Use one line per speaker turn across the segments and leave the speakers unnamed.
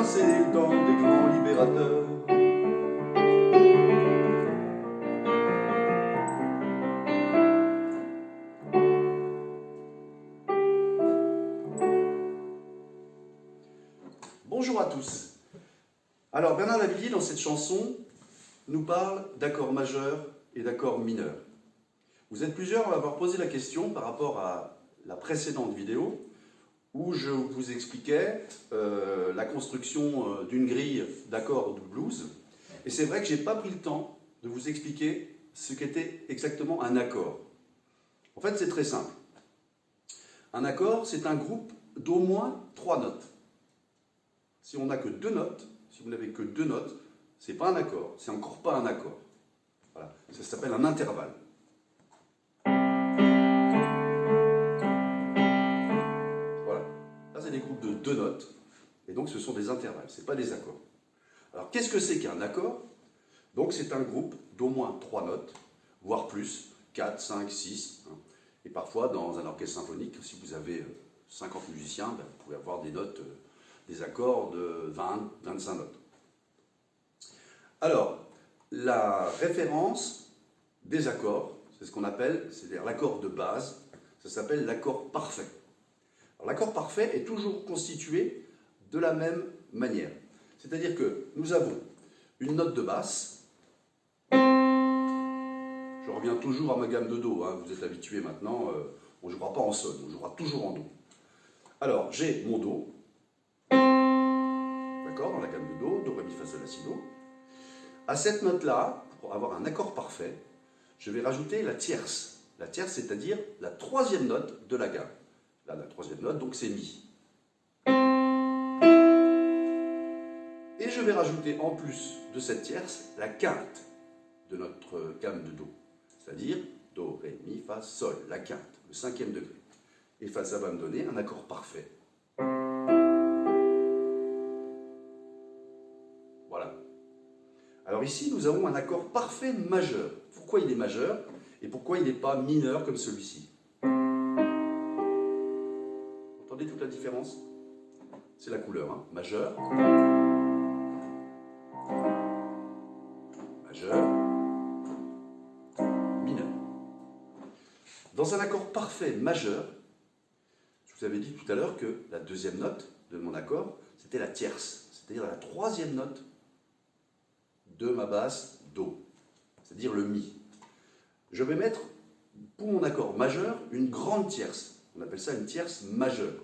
c'est le temps des grands libérateurs. Bonjour à tous. Alors Bernard Lavilliers, dans cette chanson, nous parle d'accords majeurs et d'accords mineurs. Vous êtes plusieurs à m'avoir posé la question par rapport à la précédente vidéo où je vous expliquais la construction d'une grille d'accords de blues. Et c'est vrai que je n'ai pas pris le temps de vous expliquer ce qu'était exactement un accord. En fait, c'est très simple. Un accord, c'est un groupe d'au moins 3 notes. Si on n'a que 2 notes, si vous n'avez que 2 notes, ce n'est pas un accord, c'est encore pas un accord. Voilà. Ça s'appelle un intervalle. Voilà. Là, c'est des groupes de 2 notes, et donc ce sont des intervalles, ce n'est pas des accords. Alors, qu'est-ce que c'est qu'un accord? Donc, c'est un groupe d'au moins 3 notes, voire plus, 4, 5, 6. Hein. Et parfois, dans un orchestre symphonique, si vous avez 50 musiciens, ben, vous pouvez avoir des notes, des accords de 20, 25 notes. Alors, la référence des accords, c'est ce qu'on appelle, c'est-à-dire l'accord de base, ça s'appelle l'accord parfait. L'accord parfait est toujours constitué de la même manière. C'est-à-dire que nous avons une note de basse. Je reviens toujours à ma gamme de Do, hein, vous êtes habitués maintenant, on ne jouera pas en sol, on jouera toujours en Do. Alors, j'ai mon Do, d'accord, dans la gamme de Do, Do, Ré, Mi, Fa, Sol, La, Si, Do. À cette note-là, pour avoir un accord parfait, je vais rajouter la tierce. La tierce, c'est-à-dire la 3e note de la gamme. Là, la 3e note, donc c'est Mi. Et je vais rajouter en plus de cette tierce la quinte de notre gamme de Do. C'est-à-dire Do, Ré, Mi, Fa, Sol, la quinte, le 5e degré. Et ça va me donner un accord parfait. Voilà. Alors ici, nous avons un accord parfait majeur. Pourquoi il est majeur et pourquoi il n'est pas mineur comme celui-ci? Vous entendez toute la différence? C'est la couleur, hein? Majeur, majeur, mineur. Dans un accord parfait majeur, je vous avais dit tout à l'heure que la 2e note de mon accord, c'était la tierce, c'est-à-dire la 3e note de ma basse Do, c'est-à-dire le Mi. Je vais mettre, pour mon accord majeur, une grande tierce. On appelle ça une tierce majeure.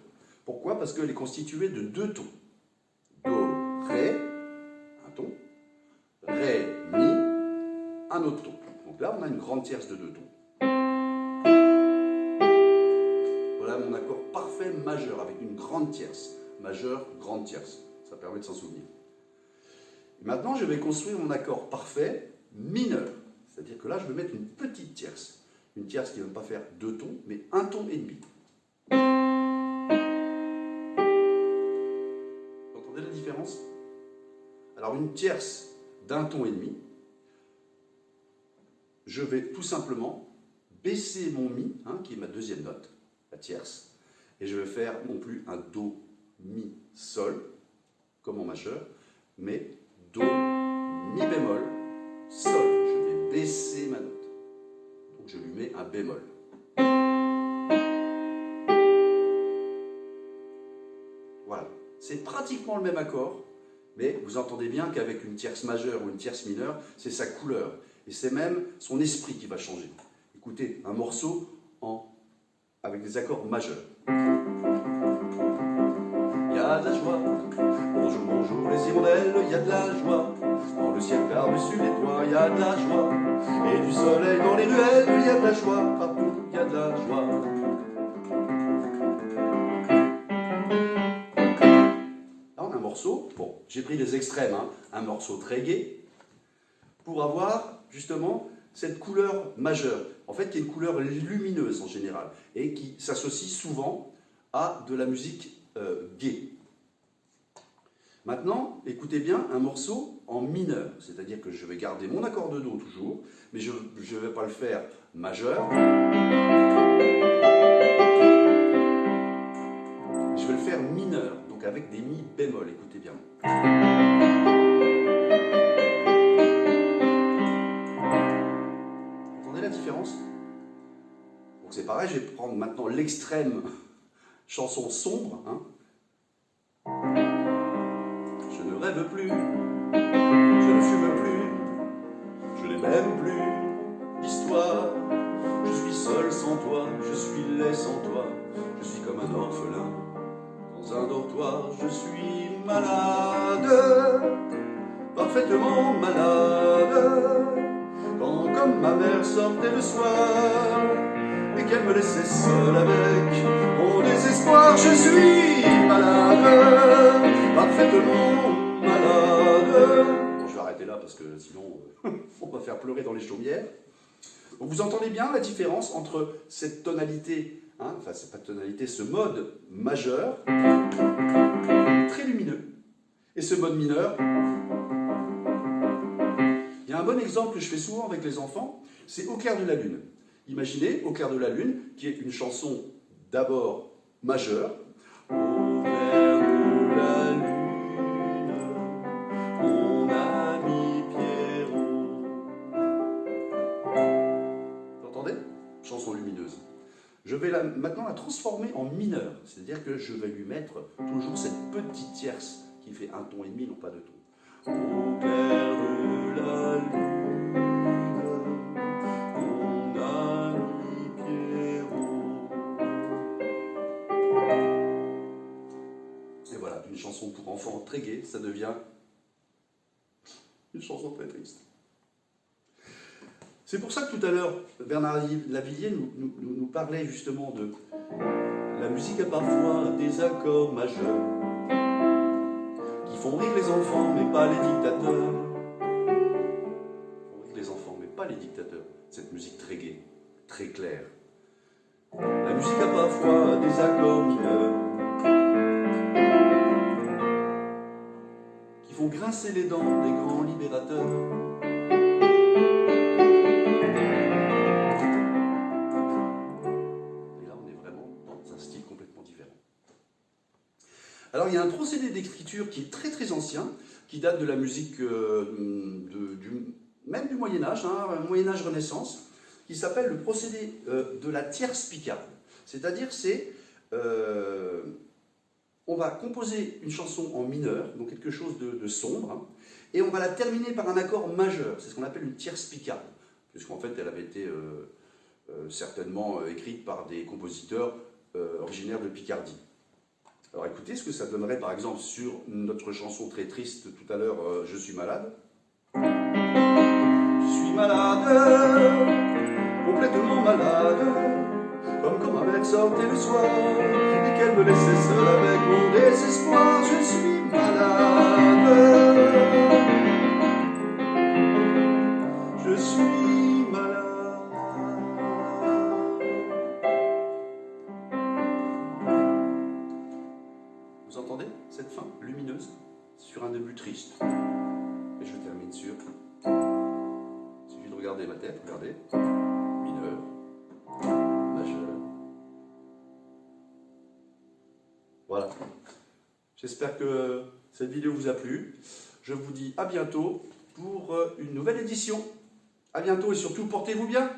Pourquoi? Parce qu'elle est constituée de 2 tons. Do, Ré, un ton. Ré, Mi, un autre ton. Donc là, on a une grande tierce de 2 tons. Voilà mon accord parfait majeur, avec une grande tierce. Majeur, grande tierce. Ça permet de s'en souvenir. Et maintenant, je vais construire mon accord parfait mineur. C'est-à-dire que là, je vais mettre une petite tierce. Une tierce qui ne va pas faire 2 tons, mais 1 ton et demi. Vous entendez la différence? Alors, une tierce d'1 ton et demi, je vais tout simplement baisser mon Mi, hein, qui est ma 2e note, la tierce, et je vais faire non plus un Do, Mi, Sol, comme en majeur, mais Do, Mi bémol, Sol. Je vais baisser ma note. Donc je lui mets un bémol. Voilà. C'est pratiquement le même accord, mais vous entendez bien qu'avec une tierce majeure ou une tierce mineure, c'est sa couleur. Et c'est même son esprit qui va changer. Écoutez, un morceau avec des accords majeurs. Il y a de la joie. Bonjour, bonjour les hirondelles, il y a de la joie. Dans le ciel par-dessus les toits, il y a de la joie. Et du soleil dans les ruelles, il y a de la joie. Partout, il y a de la joie. Là, on a un morceau. Bon, j'ai pris les extrêmes, hein, un morceau très gai, pour avoir justement cette couleur majeure. En fait, qui est une couleur lumineuse en général, et qui s'associe souvent à de la musique gaie. Maintenant, écoutez bien un morceau en mineur, c'est-à-dire que je vais garder mon accord de Do toujours, mais je ne vais pas le faire majeur. Je vais le faire mineur, donc avec des mi bémol, écoutez bien. Vous entendez la différence? Donc c'est pareil, je vais prendre maintenant l'extrême chanson sombre. Hein. Je ne rêve plus, je ne fume plus, je n'ai même plus d'histoire. Je suis seul sans toi, je suis laid sans toi, je suis comme un orphelin dans un dortoir. Je suis malade, parfaitement malade, quand comme ma mère sortait le soir et qu'elle me laissait seul avec mon désespoir. Je suis malade, parfaitement malade. Bon, je vais arrêter là parce que sinon on va faire pleurer dans les chaumières. Donc vous entendez bien la différence entre cette tonalité, hein, enfin c'est pas tonalité, ce mode majeur, très lumineux, et ce mode mineur. Il y a un bon exemple que je fais souvent avec les enfants, c'est Au clair de la lune. Imaginez Au clair de la lune, qui est une chanson d'abord majeure. Au clair de la lune, mon ami Pierrot. Vous entendez? Chanson lumineuse. Je vais maintenant la transformer en mineur, c'est-à-dire que je vais lui mettre toujours cette petite tierce qui fait un ton et demi, non pas deux tons. Au clair de la lune, mon ami Pierrot. Et voilà, une chanson pour enfants très gaie, ça devient une chanson très triste. C'est pour ça que tout à l'heure, Bernard Lavilliers nous parlait justement de la musique a parfois des accords majeurs qui font rire les enfants, mais pas les dictateurs. Font rire les enfants, mais pas les dictateurs. Cette musique très gaie, très claire. La musique a parfois des accords mineurs qui font grincer les dents des grands libérateurs. Alors il y a un procédé d'écriture qui est très très ancien, qui date de la musique même du Moyen-Âge, hein, Moyen-Âge Renaissance, qui s'appelle le procédé de la tierce picarde. C'est-à-dire on va composer une chanson en mineur, donc quelque chose de sombre, hein, et on va la terminer par un accord majeur, c'est ce qu'on appelle une tierce picarde, puisqu'en fait elle avait été certainement écrite par des compositeurs originaires de Picardie. Alors écoutez ce que ça donnerait par exemple sur notre chanson très triste tout à l'heure, Je suis malade. Je suis malade, complètement malade, comme quand ma mère sortait le soir et qu'elle me laissait seul avec mon désespoir. Je suis malade, je suis malade. Vous entendez cette fin lumineuse sur un début triste? Et je termine sur... Il suffit de regarder ma tête, regardez. Mineur, majeur. Voilà. J'espère que cette vidéo vous a plu. Je vous dis à bientôt pour une nouvelle édition. À bientôt et surtout portez-vous bien.